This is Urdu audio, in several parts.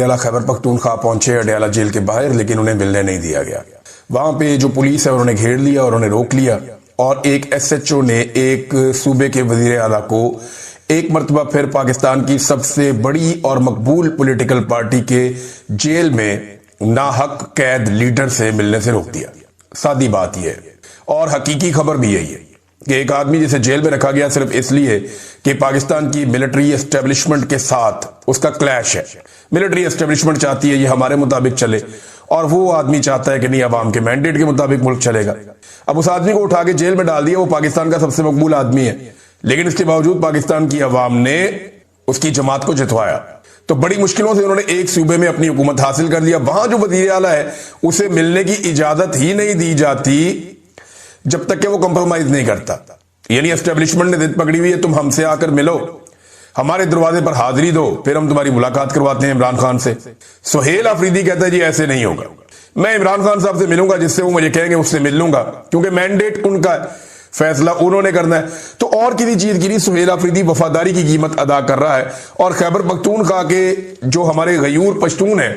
اعلیٰ خیبر پختونخوا پہنچے اڈیالہ جیل کے باہر، لیکن انہیں ملنے نہیں دیا گیا۔ وہاں پہ جو پولیس ہے انہوں نے گھیر لیا اور انہیں روک لیا، اور ایک ایس ایچ او نے ایک صوبے کے وزیر اعلیٰ کو ایک مرتبہ پھر پاکستان کی سب سے بڑی اور مقبول پولیٹیکل پارٹی کے جیل میں ناحق قید لیڈر سے ملنے سے روک دیا۔ سادی بات یہ ہے، اور حقیقی خبر بھی یہی ہے کہ ایک آدمی جسے جیل میں رکھا گیا صرف اس لیے کہ پاکستان کی ملٹری اسٹیبلشمنٹ کے ساتھ اس کا کلیش ہے۔ ملٹری اسٹیبلشمنٹ چاہتی ہے یہ ہمارے مطابق چلے، اور وہ آدمی چاہتا ہے کہ نہیں، عوام کے مینڈیٹ کے مطابق ملک چلے گا۔ اب اس آدمی کو اٹھا کے جیل میں ڈال دیا، وہ پاکستان کا سب سے مقبول آدمی ہے، لیکن اس کے باوجود پاکستان کی عوام نے اس کی جماعت کو جتوایا۔ تو بڑی مشکلوں سے انہوں نے ایک صوبے میں اپنی حکومت حاصل کر لیا۔ وہاں جو وزیر اعلیٰ ہے اسے ملنے کی اجازت ہی نہیں دی جاتی جب تک کہ وہ کمپرومائز نہیں کرتا۔ یعنی اسٹیبلشمنٹ نے ضد پکڑی ہوئی ہے، تم ہم سے آ کر ملو، ہمارے دروازے پر حاضری دو، پھر ہم تمہاری ملاقات کرواتے ہیں عمران خان سے۔ سہیل آفریدی کہتا ہے جی ایسے نہیں ہوگا، میں عمران خان صاحب سے ملوں گا، جس سے وہ مجھے کہیں گے اس سے مل لوں گا، کیونکہ مینڈیٹ ان کا ہے، فیصلہ انہوں نے کرنا ہے۔ تو اور کسی چیز کی نہیں، سہیل آفریدی وفاداری کی قیمت ادا کر رہا ہے، اور خیبر پختونخوا کے جو ہمارے غیور پشتون ہیں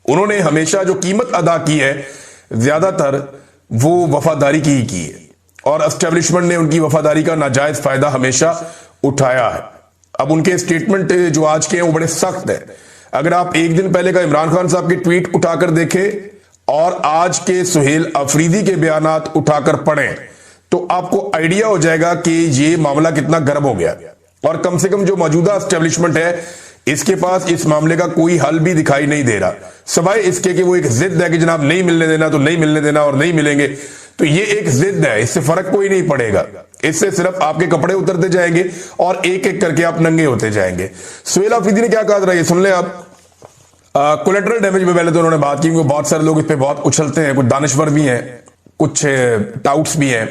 انہوں نے ہمیشہ جو قیمت ادا کی ہے زیادہ تر وہ وفاداری کی ہی کی ہے، اور اسٹیبلشمنٹ نے ان کی وفاداری کا ناجائز فائدہ ہمیشہ اٹھایا ہے۔ اب ان کے اسٹیٹمنٹ جو آج کے ہیں وہ بڑے سخت ہیں۔ اگر آپ ایک دن پہلے کا عمران خان صاحب کی ٹویٹ اٹھا کر دیکھیں اور آج کے سہیل آفریدی کے بیانات اٹھا کر پڑھیں تو آپ کو آئیڈیا ہو جائے گا کہ یہ معاملہ کتنا گرم ہو گیا، اور کم سے کم جو موجودہ اسٹیبلشمنٹ ہے اس کے پاس اس معاملے کا کوئی حل بھی دکھائی نہیں دے رہا، سوائے اس کے کہ وہ ایک ضد ہے کہ جناب نہیں ملنے دینا تو نہیں ملنے دینا، اور نہیں ملیں گے تو یہ ایک ضد ہے، اس سے فرق کوئی نہیں پڑے گا، اس سے صرف آپ کے کپڑے اترتے جائیں گے اور ایک ایک کر کے آپ ننگے ہوتے جائیں گے۔ سہیل آفریدی نے کیا کہا ذرا یہ سن لیں آپ۔ کولیٹرل ڈیمیج میں پہلے تو انہوں نے بات کی، کیونکہ بہت سارے لوگ اس پہ بہت اچھلتے ہیں، کچھ دانشور بھی ہیں، کچھ ٹاؤٹس بھی ہیں،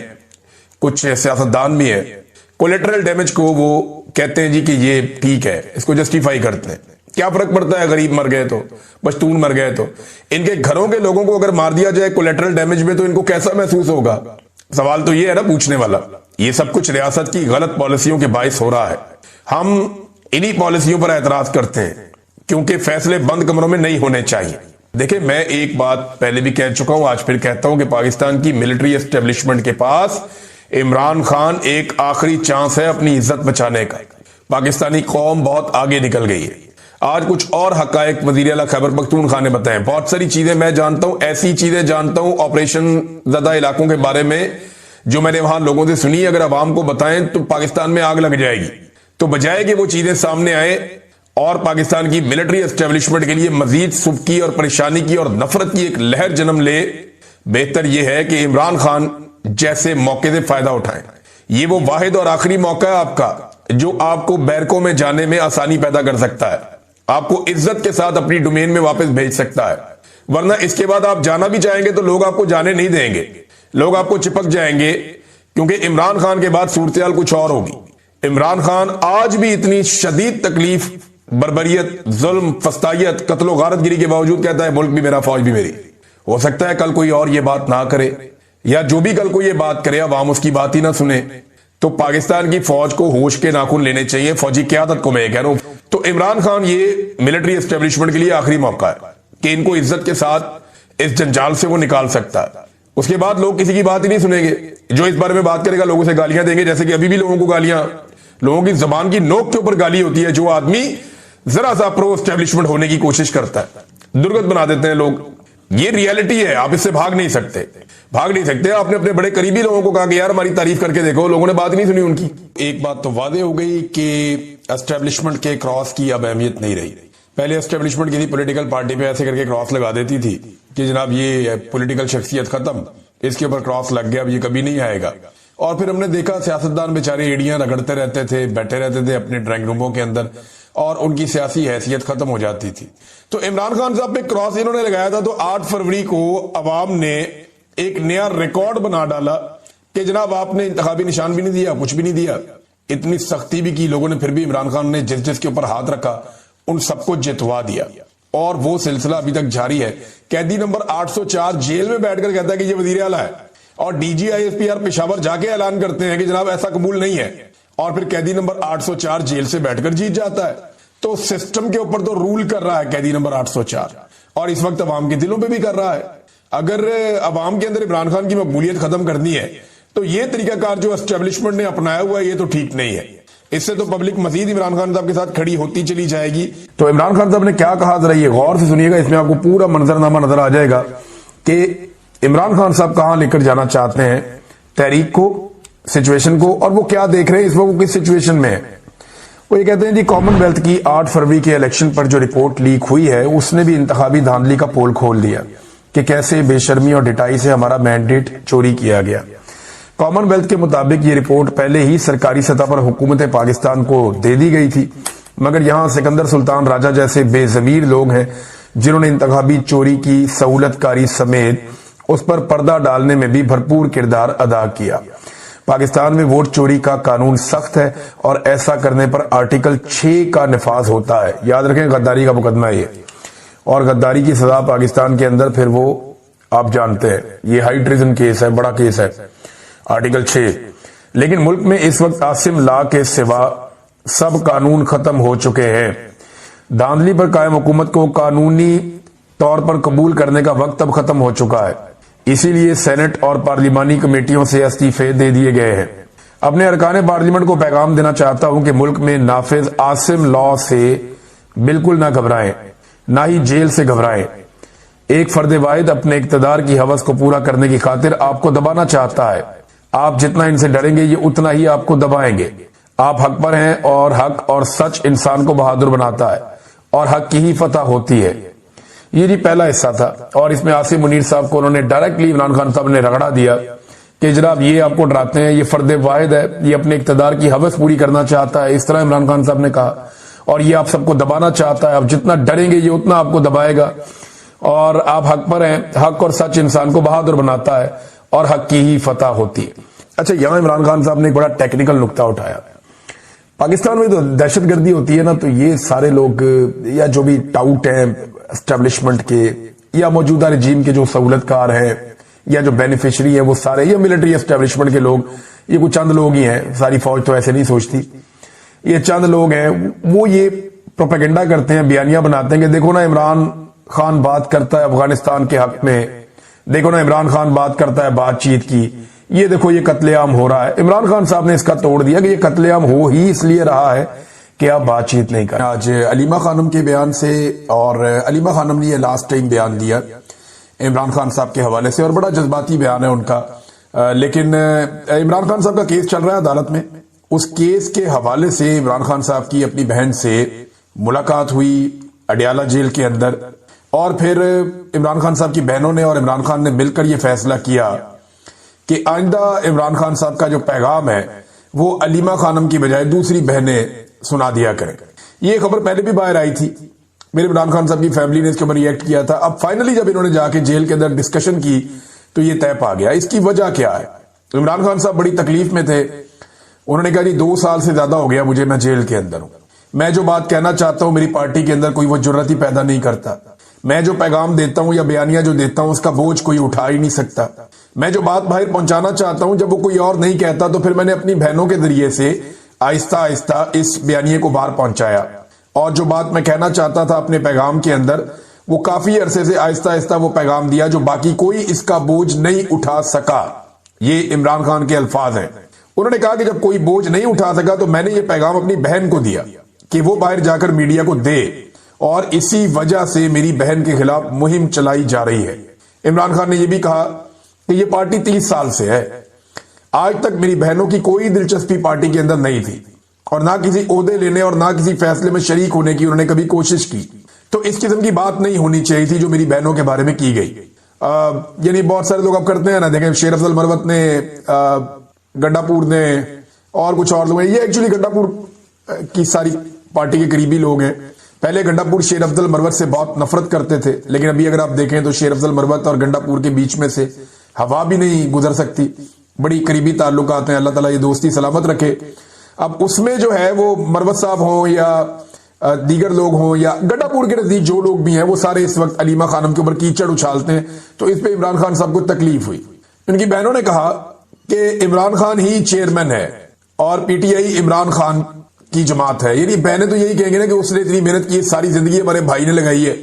کچھ سیاستدان بھی ہیں۔ کولیٹرل ڈیمیج کو وہ کہتے ہیں جی کہ یہ ٹھیک ہے، اس کو جسٹیفائی کرتے ہیں، کیا فرق پڑتا ہے غریب مر گئے تو، پشتون مر گئے تو، ان کے گھروں کے لوگوں کو اگر مار دیا جائے کولیٹرل ڈیمیج میں تو ان کو کیسا محسوس ہوگا؟ سوال تو یہ ہے نا پوچھنے والا۔ یہ سب کچھ ریاست کی غلط پالیسیوں کے باعث ہو رہا ہے، ہم انہی پالیسیوں پر اعتراض کرتے ہیں کیونکہ فیصلے بند کمروں میں نہیں ہونے چاہیے۔ دیکھیں میں ایک بات پہلے بھی کہہ چکا ہوں، آج پھر کہتا ہوں کہ پاکستان کی ملٹری اسٹیبلشمنٹ کے پاس عمران خان ایک آخری چانس ہے اپنی عزت بچانے کا۔ پاکستانی قوم بہت آگے نکل گئی ہے۔ آج کچھ اور حقائق وزیر اعلیٰ خیبر پختونخوا نے بتائے، بہت ساری چیزیں میں جانتا ہوں، ایسی چیزیں جانتا ہوں آپریشن زدہ علاقوں کے بارے میں جو میں نے وہاں لوگوں سے سنی، اگر عوام کو بتائیں تو پاکستان میں آگ لگ جائے گی۔ تو بجائے کہ وہ چیزیں سامنے آئیں اور پاکستان کی ملٹری اسٹیبلشمنٹ کے لیے مزید سبکی اور پریشانی کی اور نفرت کی ایک لہر جنم لے، بہتر یہ ہے کہ عمران خان جیسے موقع سے فائدہ اٹھائیں۔ یہ وہ واحد اور آخری موقع ہے آپ کا جو آپ کو بیرکوں میں جانے میں آسانی پیدا کر سکتا ہے، آپ کو عزت کے ساتھ اپنی ڈومین میں واپس بھیج سکتا ہے، ورنہ اس کے بعد آپ جانا بھی چاہیں گے تو لوگ آپ کو جانے نہیں دیں گے، لوگ آپ کو چپک جائیں گے، کیونکہ عمران خان کے بعد صورتحال کچھ اور ہوگی۔ عمران خان آج بھی اتنی شدید تکلیف، بربریت، ظلم، فسطائیت، قتل و غارت گری کے باوجود کہتا ہے ملک بھی میرا، فوج بھی میری۔ ہو سکتا ہے کل کوئی اور یہ بات نہ کرے، یا جو بھی کل کو یہ بات کرے عوام اس کی بات ہی نہ سنے، تو پاکستان کی فوج کو ہوش کے ناخن لینے چاہیے، فوجی قیادت کو میں یہ کہہ رہا ہوں۔ تو عمران خان یہ ملٹری اسٹیبلشمنٹ کے لیے آخری موقع ہے کہ ان کو عزت کے ساتھ اس جنجال سے وہ نکال سکتا ہے۔ اس کے بعد لوگ کسی کی بات ہی نہیں سنیں گے، جو اس بارے میں بات کرے گا لوگوں سے گالیاں دیں گے، جیسے کہ ابھی بھی لوگوں کو گالیاں، لوگوں کی زبان کی نوک کے اوپر گالی ہوتی ہے، جو آدمی ذرا سا پرو اسٹیبلشمنٹ ہونے کی کوشش کرتا ہے درگت بنا دیتے ہیں لوگ۔ یہ ریالٹی ہے، آپ اس سے بھاگ نہیں سکتے، بھاگ نہیں سکتے۔ آپ نے اپنے بڑے قریبی لوگوں کو کہا کہ یار ہماری تعریف کر کے دیکھو، لوگوں نے بات نہیں سنی ان کی۔ ایک بات تو واضح ہو گئی کہ اسٹیبلشمنٹ کے کراس کی اب اہمیت نہیں رہی۔ پہلے اسٹیبلشمنٹ کسی پولیٹیکل پارٹی پہ ایسے کر کے کراس لگا دیتی تھی کہ جناب یہ پولیٹیکل شخصیت ختم، اس کے اوپر کراس لگ گیا، اب یہ کبھی نہیں آئے گا۔ اور پھر ہم نے دیکھا سیاستدان بیچارے ایڑیاں رگڑتے رہتے تھے، بیٹھے رہتے تھے اپنے ڈرائنگ روموں کے اندر، اور ان کی سیاسی حیثیت ختم ہو جاتی تھی۔ تو عمران خان صاحب پہ کراس انہوں نے لگایا تھا، تو 8 فروری کو عوام نے ایک نیا ریکارڈ بنا ڈالا کہ جناب آپ نے انتخابی نشان بھی نہیں دیا، کچھ بھی نہیں دیا، اتنی سختی بھی کی لوگوں نے، پھر بھی عمران خان نے جس جس کے اوپر ہاتھ رکھا ان سب کو جتوا دیا، اور وہ سلسلہ ابھی تک جاری ہے۔ قیدی نمبر 804 جیل میں بیٹھ کر کہتا ہے کہ یہ وزیر اعلیٰ ہے، اور D G I S P R Peshawar جا کے اعلان کرتے ہیں کہ جناب ایسا قبول نہیں ہے، اور پھر قیدی نمبر 804 جیل سے بیٹھ کر جیت جاتا ہے۔ تو سسٹم کے اوپر تو رول کر رہا ہے قیدی نمبر 804 اور اس وقت عوام کے دلوں پہ بھی کر رہا ہے. اگر عوام کے اندر عمران خان کی مقبولیت ختم کرنی ہے تو یہ طریقہ کار جو اسٹیبلشمنٹ نے اپنایا ہوا ہے یہ تو ٹھیک نہیں ہے. اس سے تو پبلک مزید عمران خان صاحب کے ساتھ کھڑی ہوتی چلی جائے گی. تو عمران خان صاحب نے کیا کہا ذرا یہ غور سے سنیے گا, اس میں آپ کو پورا منظرنامہ نظر آ جائے گا کہ عمران خان صاحب کہاں لے کر جانا چاہتے ہیں تحریک کو, سچویشن کو, اور وہ کیا دیکھ رہے ہیں اس وقت وہ کس سچویشن میں ہے. وہ یہ کہتے ہیں جی کامن ویلتھ کی 8 فروری کے الیکشن پر جو رپورٹ لیک ہوئی ہے اس نے بھی انتخابی دھاندلی کا پول کھول دیا کہ کیسے بے شرمی اور ڈٹائی سے ہمارا مینڈیٹ چوری کیا گیا. کامن ویلتھ کے مطابق یہ رپورٹ پہلے ہی سرکاری سطح پر حکومت پاکستان کو دے دی گئی تھی, مگر یہاں سکندر سلطان راجہ جیسے بے ضمیر لوگ ہیں جنہوں نے انتخابی چوری کی سہولت کاری سمیت اس پر پردہ ڈالنے میں بھی بھرپور کردار ادا کیا. پاکستان میں ووٹ چوری کا قانون سخت ہے اور ایسا کرنے پر آرٹیکل 6 کا نفاذ ہوتا ہے. یاد رکھیں غداری کا مقدمہ ہے یہ, اور غداری کی سزا پاکستان کے اندر پھر وہ آپ جانتے ہیں یہ ہائی ٹریزن کیس ہے, بڑا کیس ہے, آرٹیکل 6. لیکن ملک میں اس وقت عاصم لا کے سوا سب قانون ختم ہو چکے ہیں. دھاندلی پر قائم حکومت کو قانونی طور پر قبول کرنے کا وقت اب ختم ہو چکا ہے. اسی لیے سینٹ اور پارلیمانی کمیٹیوں سے استعفے دے دیے گئے ہیں. اپنے ارکان پارلیمنٹ کو پیغام دینا چاہتا ہوں کہ ملک میں نافذ عاصم لا سے بالکل نہ گھبرائیں, نہ ہی جیل سے گھبرائیں. ایک فرد واحد اپنے اقتدار کی ہوس کو پورا کرنے کی خاطر آپ کو دبانا چاہتا ہے. آپ جتنا ان سے ڈریں گے یہ اتنا ہی آپ کو دبائیں گے. آپ حق پر ہیں اور حق اور سچ انسان کو بہادر بناتا ہے اور حق کی ہی فتح ہوتی ہے. یہ جی پہلا حصہ تھا, اور اس میں عاصم منیر صاحب کو انہوں نے ڈائریکٹلی عمران خان صاحب نے رگڑا دیا کہ جناب یہ آپ کو ڈراتے ہیں, یہ فرد واحد ہے, یہ اپنے اقتدار کی ہوس پوری کرنا چاہتا ہے, اس طرح عمران خان صاحب نے کہا, اور یہ آپ سب کو دبانا چاہتا ہے. آپ جتنا ڈریں گے یہ اتنا آپ کو دبائے گا, اور آپ حق پر ہیں, حق اور سچ انسان کو بہادر بناتا ہے اور حق کی ہی فتح ہوتی ہے. اچھا, یہاں عمران خان صاحب نے ایک بڑا ٹیکنیکل نقطہ اٹھایا. پاکستان میں تو دہشت گردی ہوتی ہے نا, تو یہ سارے لوگ یا جو بھی ٹاؤٹ ہیں اسٹیبلشمنٹ کے یا موجودہ رجیم کے جو سہولت کار ہیں یا جو بینیفیشری ہیں وہ سارے, یا ملٹری اسٹیبلشمنٹ کے لوگ, یہ کچھ چند لوگ ہی ہیں, ساری فوج تو ایسے نہیں سوچتی, یہ چند لوگ ہیں, وہ یہ پروپیگنڈا کرتے ہیں, بیانیاں بناتے ہیں کہ دیکھو نا عمران خان بات کرتا ہے افغانستان کے حق میں, دیکھو نا عمران خان بات کرتا ہے بات چیت کی, یہ دیکھو یہ قتل عام ہو رہا ہے. عمران خان صاحب نے اس کا توڑ دیا کہ یہ قتل عام ہو ہی اس لیے رہا ہے کہ آپ بات چیت نہیں کریں. آج علیمہ خانم کے بیان سے, اور علیمہ خانم نے یہ لاسٹ ٹائم بیان دیا عمران خان صاحب کے حوالے سے, اور بڑا جذباتی بیان ہے ان کا, لیکن عمران خان صاحب کا کیس چل رہا ہے عدالت میں. اس کیس کے حوالے سے عمران خان صاحب کی اپنی بہن سے ملاقات ہوئی اڈیالہ جیل کے اندر, اور پھر عمران خان صاحب کی بہنوں نے اور عمران خان نے مل کر یہ فیصلہ کیا کہ آئندہ عمران خان صاحب کا جو پیغام ہے وہ علیمہ خانم کی بجائے دوسری بہنیں سنا دیا کریں. یہ خبر پہلے بھی باہر آئی تھی, میرے عمران خان صاحب کی فیملی نے اس کے اوپر ریئیکٹ کیا تھا. اب فائنلی جب انہوں نے جا کے جیل کے اندر ڈسکشن کی تو یہ طے پا گیا. اس کی وجہ کیا ہے؟ عمران خان صاحب بڑی تکلیف میں تھے. انہوں نے کہا جی 2 سال سے زیادہ ہو گیا مجھے, میں جیل کے اندر ہوں, میں جو بات کہنا چاہتا ہوں میری پارٹی کے اندر کوئی وہ جرات ہی پیدا نہیں کرتا, میں جو پیغام دیتا ہوں یا بیانیہ جو دیتا ہوں اس کا بوجھ کوئی اٹھا ہی نہیں سکتا, میں جو بات باہر پہنچانا چاہتا ہوں جب وہ کوئی اور نہیں کہتا تو پھر میں نے اپنی بہنوں کے ذریعے سے آہستہ آہستہ اس بیانیے کو باہر پہنچایا, اور جو بات میں کہنا چاہتا تھا اپنے پیغام کے اندر وہ کافی عرصے سے آہستہ آہستہ وہ پیغام دیا جو باقی کوئی اس کا بوجھ نہیں اٹھا سکا. یہ عمران خان کے الفاظ ہیں. انہوں نے کہا کہ جب کوئی بوجھ نہیں اٹھا سکا تو میں نے یہ پیغام اپنی بہن کو دیا کہ وہ باہر جا کر میڈیا کو دے, اور اسی وجہ سے میری بہن کے خلاف مہم چلائی جا رہی ہے. عمران خان نے یہ بھی کہا کہ یہ پارٹی 30 سال سے ہے, آج تک میری بہنوں کی کوئی دلچسپی پارٹی کے اندر نہیں تھی, اور نہ کسی عہدے لینے اور نہ کسی فیصلے میں شریک ہونے کی انہوں نے کبھی کوشش کی. تو اس قسم کی بات نہیں ہونی چاہیے تھی جو میری بہنوں کے بارے میں کی گئی. یعنی بہت سارے لوگ اب کرتے ہیں نا, دیکھیں شیر افضل مروت نے, گنڈا پور نے, اور کچھ اور لوگ ہیں, یہ ایکچولی گنڈا پور کی ساری پارٹی کے قریبی لوگ ہیں. پہلے گنڈا پور شیر افضل مروت سے بہت نفرت کرتے تھے, لیکن ابھی اگر آپ دیکھیں تو شیر افضل مروت اور گنڈا پور کے بیچ میں سے ہوا بھی نہیں گزر سکتی, بڑی قریبی تعلقات ہیں. اللہ تعالیٰ یہ دوستی سلامت رکھے. اب اس میں جو ہے وہ مروت صاحب ہوں یا دیگر لوگ ہوں یا گنڈا پور کے نزدیک جو لوگ بھی ہیں وہ سارے اس وقت علیمہ خانم کے اوپر کیچڑ اچھالتے ہیں. تو اس پہ عمران خان صاحب کو تکلیف ہوئی. ان کی بہنوں نے کہا کہ عمران خان ہی چیئرمین ہے اور P T I Imran Khan کی جماعت ہے. یعنی بہنیں تو یہی کہیں گے نا کہ اس نے اتنی محنت کی, ساری زندگی ہمارے بھائی نے لگائی ہے,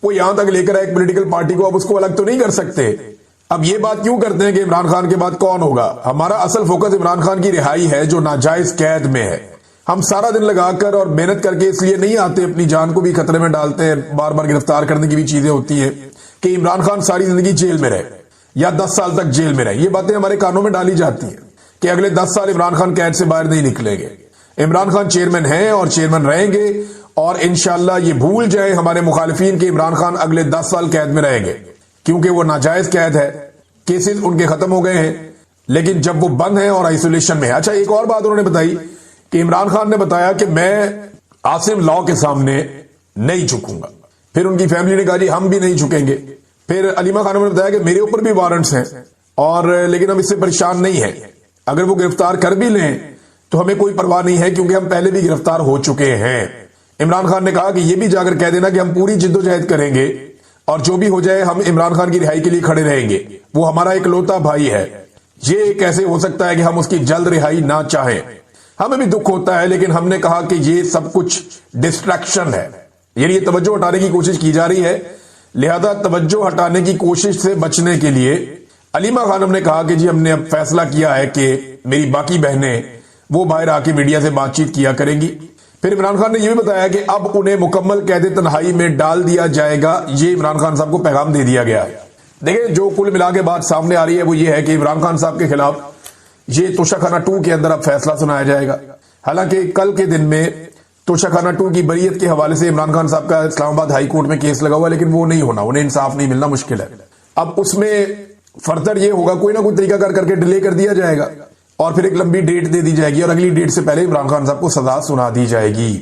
وہ یہاں تک لے کر آئے ایک پولیٹیکل پارٹی کو, اب اس کو الگ تو نہیں کر سکتے. اب یہ بات کیوں کرتے ہیں کہ عمران خان کے بعد کون ہوگا؟ ہمارا اصل فوکس عمران خان کی رہائی ہے جو ناجائز قید میں ہے. ہم سارا دن لگا کر اور محنت کر کے اس لیے نہیں آتے, اپنی جان کو بھی خطرے میں ڈالتے ہیں, بار بار گرفتار کرنے کی بھی چیزیں ہوتی ہیں کہ عمران خان ساری زندگی جیل میں رہے یا 10 سال تک جیل میں رہے. یہ باتیں ہمارے کانوں میں ڈالی جاتی ہیں کہ اگلے 10 سال عمران خان قید سے باہر نہیں نکلیں گے. عمران خان چیئرمین ہیں اور چیئرمین رہیں گے, اور انشاءاللہ یہ بھول جائیں ہمارے مخالفین کہ عمران خان اگلے 10 سال قید میں رہیں گے, کیونکہ وہ ناجائز قید ہے, کیسز ان کے ختم ہو گئے ہیں, لیکن جب وہ بند ہیں اور آئسولیشن میں. اچھا, ایک اور بات انہوں نے بتائی کہ عمران خان نے بتایا کہ میں عاصم لاء کے سامنے نہیں جھکوں گا. پھر ان کی فیملی نے کہا جی ہم بھی نہیں جھکیں گے. پھر علیمہ خانم نے بتایا کہ میرے اوپر بھی وارنٹس ہیں اور لیکن ہم اس سے پریشان نہیں ہیں, اگر وہ گرفتار کر بھی لیں تو ہمیں کوئی پرواہ نہیں ہے کیونکہ ہم پہلے بھی گرفتار ہو چکے ہیں. عمران خان نے کہا کہ یہ بھی جا کر کہہ دینا کہ ہم پوری جدوجہد کریں گے اور جو بھی ہو جائے ہم عمران خان کی رہائی کے لیے کھڑے رہیں گے, وہ ہمارا اکلوتا بھائی ہے. یہ کیسے ہو سکتا ہے کہ ہم اس کی جلد رہائی نہ چاہیں؟ ہمیں بھی دکھ ہوتا ہے, لیکن ہم نے کہا کہ یہ سب کچھ ڈسٹریکشن ہے, یعنی یہ توجہ ہٹانے کی کوشش کی جا رہی ہے, لہذا توجہ ہٹانے کی کوشش سے بچنے کے لیے علیمہ خانم نے کہا کہ جی ہم نے اب فیصلہ کیا ہے کہ میری باقی بہنیں وہ باہر آ کے میڈیا سے بات چیت کیا کریں گی. پھر عمران خان نے یہ بھی بتایا کہ اب انہیں مکمل قید تنہائی میں ڈال دیا جائے گا. یہ عمران خان صاحب کو پیغام دے دیا گیا. دیکھیں, جو کل ملا کے بات سامنے آ رہی ہے وہ یہ ہے کہ عمران خان صاحب کے خلاف یہ توشہ خانہ 2 کے اندر اب فیصلہ سنایا جائے گا. حالانکہ کل کے دن میں توشہ خانہ 2 کی بریت کے حوالے سے عمران خان صاحب کا اسلام آباد ہائی کورٹ میں کیس لگا ہوا ہے, لیکن وہ نہیں ہونا, انہیں انصاف نہیں ملنا مشکل ہے. اب اس میں فردر یہ ہوگا, کوئی نہ کوئی طریقہ کر کے ڈیلے کر دیا جائے گا اور پھر ایک لمبی ڈیٹ دے دی جائے گی اور اگلی ڈیٹ سے پہلے عمران خان صاحب کو سزا سنا دی جائے گی.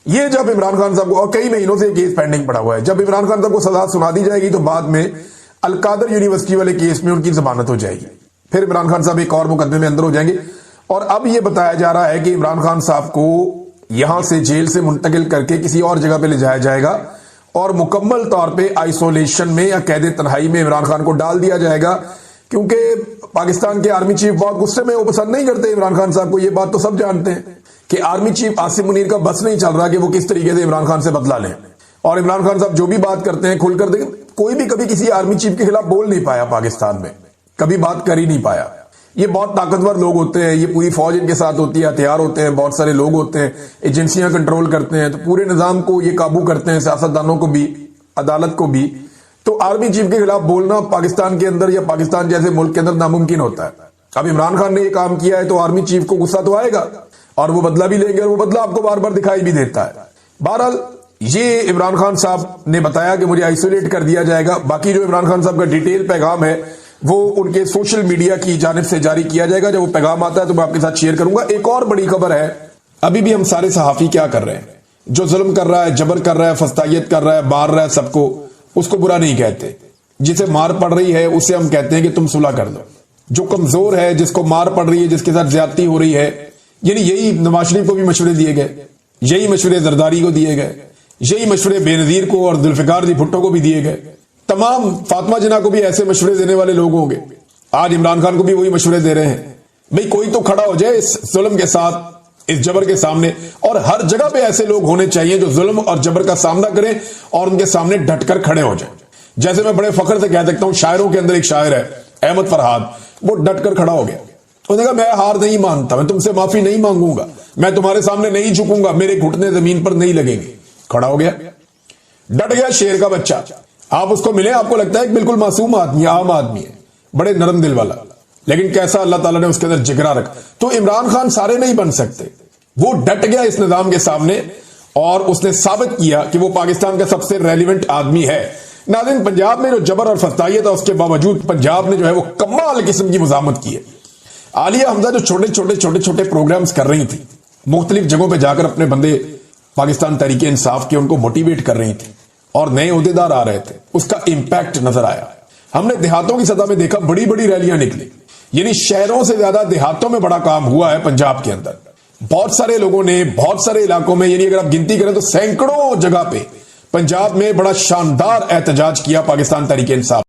یہ جب عمران خان صاحب کو, اور کئی مہینوں سے کیس پینڈنگ پڑا ہوا ہے, جب عمران خان صاحب کو سزا سنا دی جائے گی تو بعد میں القادر یونیورسٹی والے کیس میں ان کی ضمانت ہو جائے گی. پھر عمران خان صاحب ایک اور مقدمے میں اندر ہو جائیں گے. اور اب یہ بتایا جا رہا ہے کہ عمران خان صاحب کو یہاں سے جیل سے منتقل کر کے کسی اور جگہ پہ لے جایا جائے گا اور مکمل طور پہ آئسولیشن میں یا قید تنہائی میں عمران خان کو ڈال دیا جائے گا, کیونکہ پاکستان کے آرمی چیف بہت غصے میں, وہ پسند نہیں کرتے عمران خان صاحب کو. یہ بات تو سب جانتے ہیں کہ آرمی چیف عاصم منیر کا بس نہیں چل رہا کہ وہ کس طریقے سے عمران خان سے بدلہ لیں. اور عمران خان صاحب جو بھی بات کرتے ہیں کھل کر دیکھیں, کوئی بھی کبھی کسی آرمی چیف کے خلاف بول نہیں پایا پاکستان میں, کبھی بات کر ہی نہیں پایا. یہ بہت طاقتور لوگ ہوتے ہیں, یہ پوری فوج ان کے ساتھ ہوتی ہے, ہتھیار ہوتے ہیں, بہت سارے لوگ ہوتے ہیں, ایجنسیاں کنٹرول کرتے ہیں, تو پورے نظام کو یہ قابو کرتے ہیں, سیاستدانوں کو بھی, عدالت کو بھی. تو آرمی چیف کے خلاف بولنا پاکستان کے اندر یا پاکستان جیسے ملک کے اندر ناممکن ہوتا ہے. اب عمران خان نے یہ کام کیا ہے تو آرمی چیف کو غصہ تو آئے گا اور وہ بدلہ بھی لیں گے, اور وہ بدلہ آپ کو بار بار دکھائی بھی دیتا ہے. بہرحال یہ عمران خان صاحب نے بتایا کہ مجھے آئسولیٹ کر دیا جائے گا. باقی جو عمران خان صاحب کا ڈیٹیل پیغام ہے وہ ان کے سوشل میڈیا کی جانب سے جاری کیا جائے گا. جب وہ پیغام آتا ہے تو میں آپ کے ساتھ شیئر کروں گا. ایک اور بڑی خبر ہے, ابھی بھی ہم سارے صحافی کیا کر رہے ہیں, جو ظلم کر رہا ہے, جبر کر رہا ہے, فسطائیت کر رہا ہے, مار رہا ہے سب کو, اس کو برا نہیں کہتے. جسے مار پڑ رہی ہے اسے ہم کہتے ہیں کہ تم صلح کر دو. جو کمزور ہے, جس کو مار پڑ رہی ہے, جس کے ساتھ زیادتی ہو رہی ہے, یعنی یہی نواز شریف کو بھی مشورے دیے گئے, یہی مشورے زرداری کو دیے گئے, یہی مشورے بے نظیر کو اور ذوالفقار جی بھٹو کو بھی دیے گئے. تمام فاطمہ جناح کو بھی ایسے مشورے دینے والے لوگ ہوں گے. آج عمران خان کو بھی وہی مشورے دے رہے ہیں. بھئی کوئی تو کھڑا ہو جائے اس ظلم کے ساتھ, اس جبر کے سامنے, اور ہر جگہ پہ ایسے لوگ ہونے چاہیے جو ظلم اور جبر کا سامنا کریں اور ان کے سامنے ڈٹ کر کھڑے ہو جائیں. جیسے میں بڑے فخر سے کہہ سکتا ہوں, شاعروں کے اندر ایک شاعر ہے احمد فرحاد, وہ ڈٹ کر کھڑا ہو گیا. انہوں نے کہا میں ہار نہیں مانتا, میں تم سے معافی نہیں مانگوں گا, میں تمہارے سامنے نہیں جھکوں گا, میرے گھٹنے زمین پر نہیں لگیں گے. کھڑا ہو گیا, ڈٹ گیا, شیر کا بچہ. آپ اس کو ملے, آپ کو لگتا ہے کہ بالکل معصوم آدمی, عام آدمی ہے, بڑے نرم دل والا, لیکن کیسا اللہ تعالیٰ نے اس کے اندر جگرا رکھا. تو عمران خان سارے نہیں بن سکتے. وہ ڈٹ گیا اس نظام کے سامنے اور اس نے ثابت کیا کہ وہ پاکستان کا سب سے ریلیونٹ آدمی ہے. ناظرین, پنجاب میں جو جبر اور فسطائیت ہے اس کے باوجود پنجاب نے جو ہے وہ کمال قسم کی مزاحمت کی ہے. عالیہ حمزہ جو چھوٹے چھوٹے پروگرامز کر رہی تھی, مختلف جگہوں پہ جا کر اپنے بندے پاکستان تحریک انصاف کے ان کو موٹیویٹ کر رہی تھی اور نئے عہدیدار آ رہے تھے, اس کا امپیکٹ نظر آیا. ہم نے دیہاتوں کی سطح میں دیکھا بڑی بڑی ریلیاں نکلی, یعنی شہروں سے زیادہ دیہاتوں میں بڑا کام ہوا ہے پنجاب کے اندر. بہت سارے لوگوں نے بہت سارے علاقوں میں, یعنی اگر آپ گنتی کریں تو سینکڑوں جگہ پہ پنجاب میں بڑا شاندار احتجاج کیا پاکستان تحریک انصاف.